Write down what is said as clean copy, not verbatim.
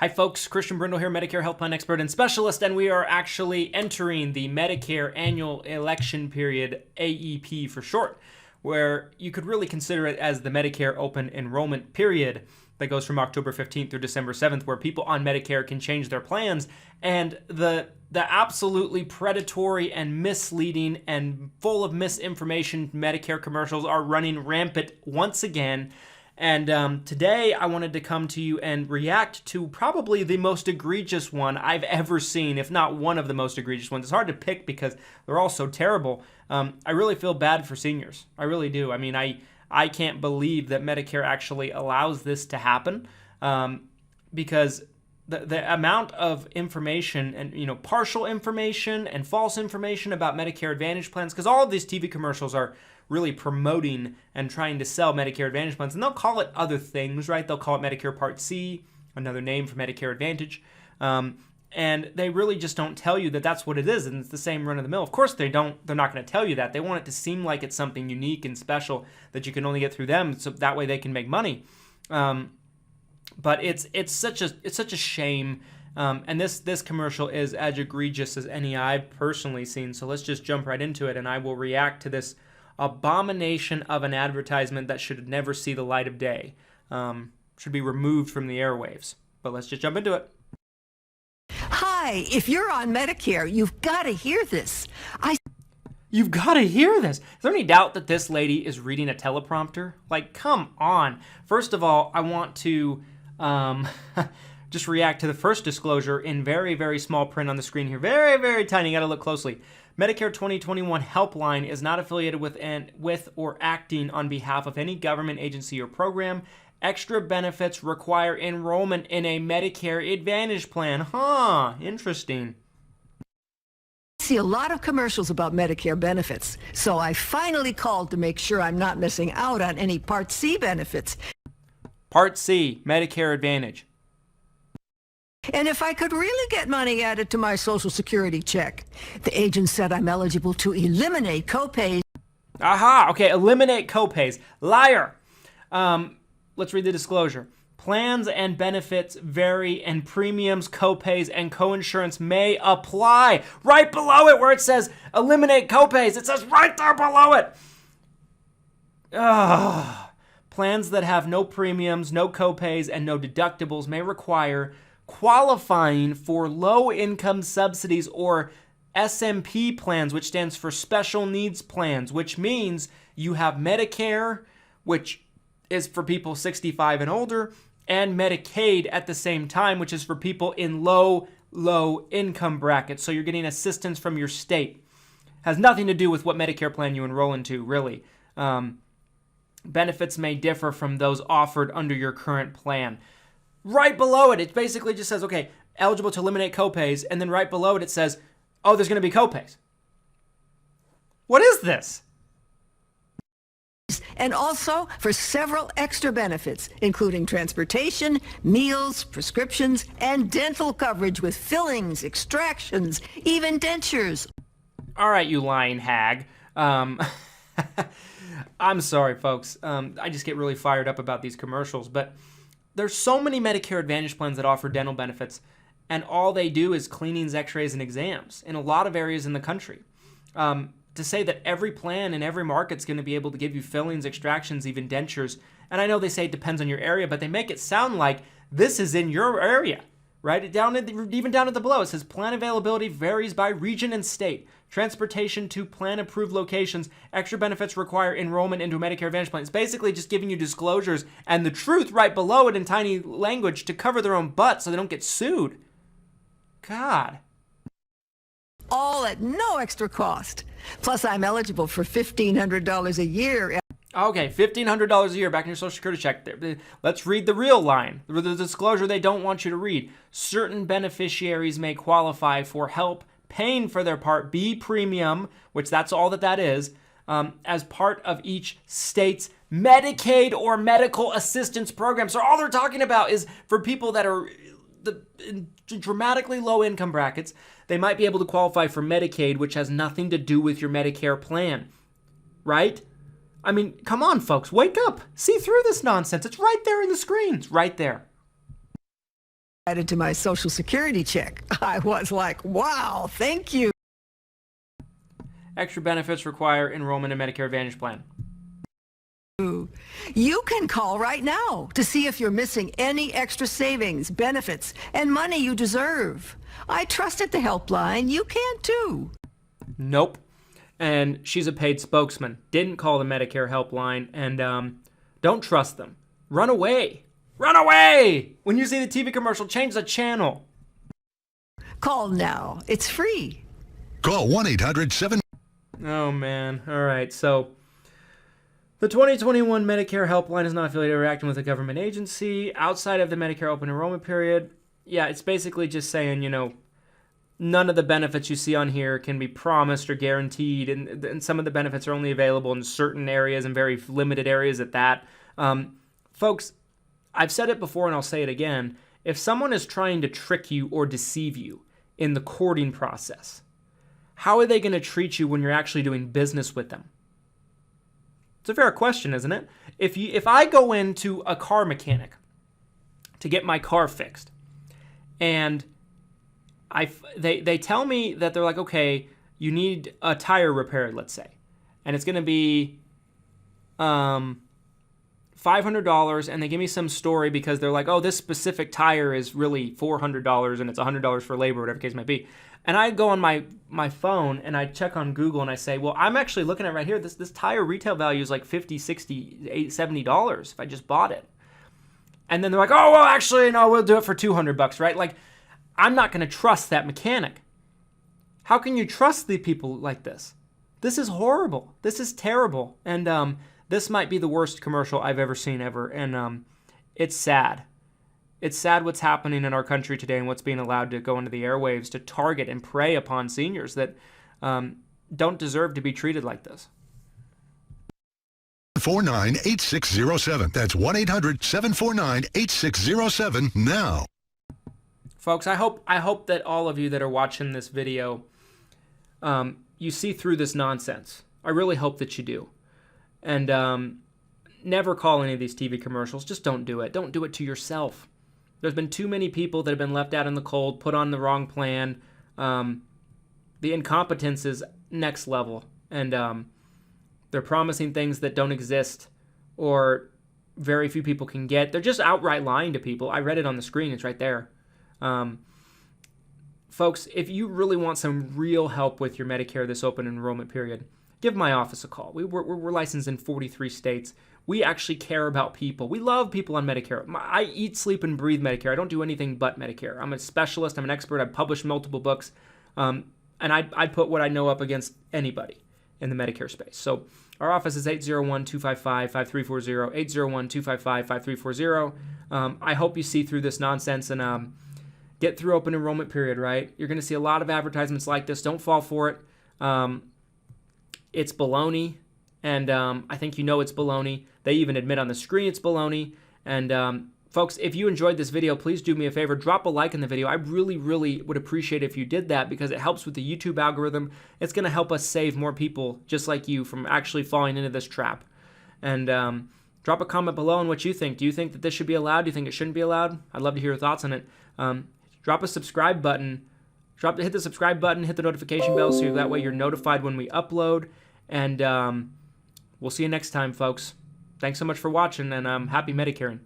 Hi folks, Christian Brindle here, Medicare health plan expert and specialist, and we are actually entering the Medicare annual election period, AEP for short, where you could really consider it as the Medicare open enrollment period that goes from October 15th through December 7th, where people on Medicare can change their plans, and the absolutely predatory and misleading and full of misinformation Medicare commercials are running rampant once again. And today I wanted to come to you and react to probably the most egregious one I've ever seen, if not one of the most egregious ones. It's hard to pick because they're all so terrible. I really feel bad for seniors. I really do. I mean, I can't believe that Medicare actually allows this to happen because the amount of information and, partial information and false information about Medicare Advantage plans, because all of these TV commercials are really promoting and trying to sell Medicare Advantage plans, and they'll call it other things, right? They'll call it Medicare Part C, another name for Medicare Advantage, and they really just don't tell you that that's what it is, and it's the same run of the mill. Of course they're not going to tell you that. They want it to seem like it's something unique and special that you can only get through them, so that way they can make money. But it's such a shame, and this commercial is as egregious as any I've personally seen. So let's just jump right into it, and I will react to this abomination of an advertisement that should never see the light of day. Should be removed from the airwaves. But let's just jump into it. Hi, if you're on Medicare, you've got to hear this. You've got to hear this. Is there any doubt that this lady is reading a teleprompter? Like, come on. First of all, I want to just react to the first disclosure in very, very small print on the screen here. Very, very tiny. You got to look closely. Medicare 2021 helpline is not affiliated with or acting on behalf of any government agency or program. Extra benefits require enrollment in a Medicare Advantage plan. Huh, interesting. I see a lot of commercials about Medicare benefits, so I finally called to make sure I'm not missing out on any Part C benefits. Part C, Medicare Advantage. And if I could really get money added to my Social Security check. The agent said I'm eligible to eliminate copays. Aha, okay, eliminate copays. Liar. Let's read the disclosure. Plans and benefits vary and premiums, copays, and coinsurance may apply. Right below it where it says eliminate copays, it says right there below it. Ugh. Plans that have no premiums, no copays, and no deductibles may require qualifying for low-income subsidies or SMP plans, which stands for Special Needs Plans, which means you have Medicare, which is for people 65 and older, and Medicaid at the same time, which is for people in low income brackets. So you're getting assistance from your state. Has nothing to do with what Medicare plan you enroll into, really. Benefits may differ from those offered under your current plan. Right below it, it basically just says, okay, eligible to eliminate copays, and then right below it, it says, oh, there's going to be copays. What is this? And also for several extra benefits, including transportation, meals, prescriptions, and dental coverage with fillings, extractions, even dentures. All right, you lying hag. I'm sorry, folks. I just get really fired up about these commercials, but there's so many Medicare Advantage plans that offer dental benefits, and all they do is cleanings, x-rays, and exams in a lot of areas in the country. To say that every plan in every market's going to be able to give you fillings, extractions, even dentures, and I know they say it depends on your area, but they make it sound like this is in your area, right? Even down at the below, it says plan availability varies by region and state. Transportation to plan-approved locations. Extra benefits require enrollment into a Medicare Advantage plan. It's basically just giving you disclosures and the truth right below it in tiny language to cover their own butt so they don't get sued. God. All at no extra cost. Plus, I'm eligible for $1,500 a year. Okay, $1,500 a year back in your Social Security check. Let's read the real line. The disclosure they don't want you to read. Certain beneficiaries may qualify for help paying for their Part B premium, which that's all that is, as part of each state's Medicaid or medical assistance program. So all they're talking about is for people that are in dramatically low income brackets, they might be able to qualify for Medicaid, which has nothing to do with your Medicare plan, right? I mean, come on, folks, wake up. See through this nonsense. It's right there in the screens, right there. added to my Social Security check. I was like, wow, thank you. Extra benefits require enrollment in Medicare Advantage plan. You can call right now to see if you're missing any extra savings, benefits, and money you deserve. I trusted the helpline. You can too. Nope. And she's a paid spokesman. Didn't call the Medicare helpline, and don't trust them. Run away. Run away! When you see the TV commercial, change the channel. Call now. It's free. Call 1-800-7... Oh, man. All right, so the 2021 Medicare helpline is not affiliated or acting with a government agency outside of the Medicare open enrollment period. Yeah, it's basically just saying, none of the benefits you see on here can be promised or guaranteed, and some of the benefits are only available in certain areas and very limited areas at that. Folks, I've said it before and I'll say it again. If someone is trying to trick you or deceive you in the courting process, how are they going to treat you when you're actually doing business with them? It's a fair question, isn't it? If I go into a car mechanic to get my car fixed, and they tell me that they're like, okay, you need a tire repaired, let's say, and it's going to be $500, and they give me some story because they're like, oh, this specific tire is really $400 and it's $100 for labor, whatever the case might be. And I go on my phone and I check on Google and I say, well, I'm actually looking at right here, this tire retail value is like $50, $60, $70 if I just bought it. And then they're like, oh, well, actually, no, we'll do it for $200, right? Like, I'm not going to trust that mechanic. How can you trust the people like this? This is horrible. This is terrible. And this might be the worst commercial I've ever seen ever. And it's sad. It's sad what's happening in our country today and what's being allowed to go into the airwaves to target and prey upon seniors that don't deserve to be treated like this. 749-8607. That's 1-800-749-8607 now. Folks, I hope that all of you that are watching this video, you see through this nonsense. I really hope that you do. And never call any of these TV commercials. Just don't do it. Don't do it to yourself. There's been too many people that have been left out in the cold, put on the wrong plan. The incompetence is next level. And they're promising things that don't exist or very few people can get. They're just outright lying to people. I read it on the screen. It's right there. Folks, if you really want some real help with your Medicare this open enrollment period, give my office a call. We're licensed in 43 states. We actually care about people. We love people on Medicare. I eat, sleep, and breathe Medicare. I don't do anything but Medicare. I'm a specialist. I'm an expert. I've published multiple books. And I'd put what I know up against anybody in the Medicare space. So our office is 801-255-5340, 801-255-5340. I hope you see through this nonsense and get through open enrollment period, right? You're going to see a lot of advertisements like this. Don't fall for it. It's baloney, and I think you know it's baloney. They even admit on the screen it's baloney. And folks, if you enjoyed this video, please do me a favor. Drop a like in the video. I really, really would appreciate if you did that because it helps with the YouTube algorithm. It's going to help us save more people just like you from actually falling into this trap. And drop a comment below on what you think. Do you think that this should be allowed? Do you think it shouldn't be allowed? I'd love to hear your thoughts on it. Drop a subscribe button. Hit the subscribe button, hit the notification bell so that way you're notified when we upload. And we'll see you next time, folks. Thanks so much for watching, and happy Medicaring.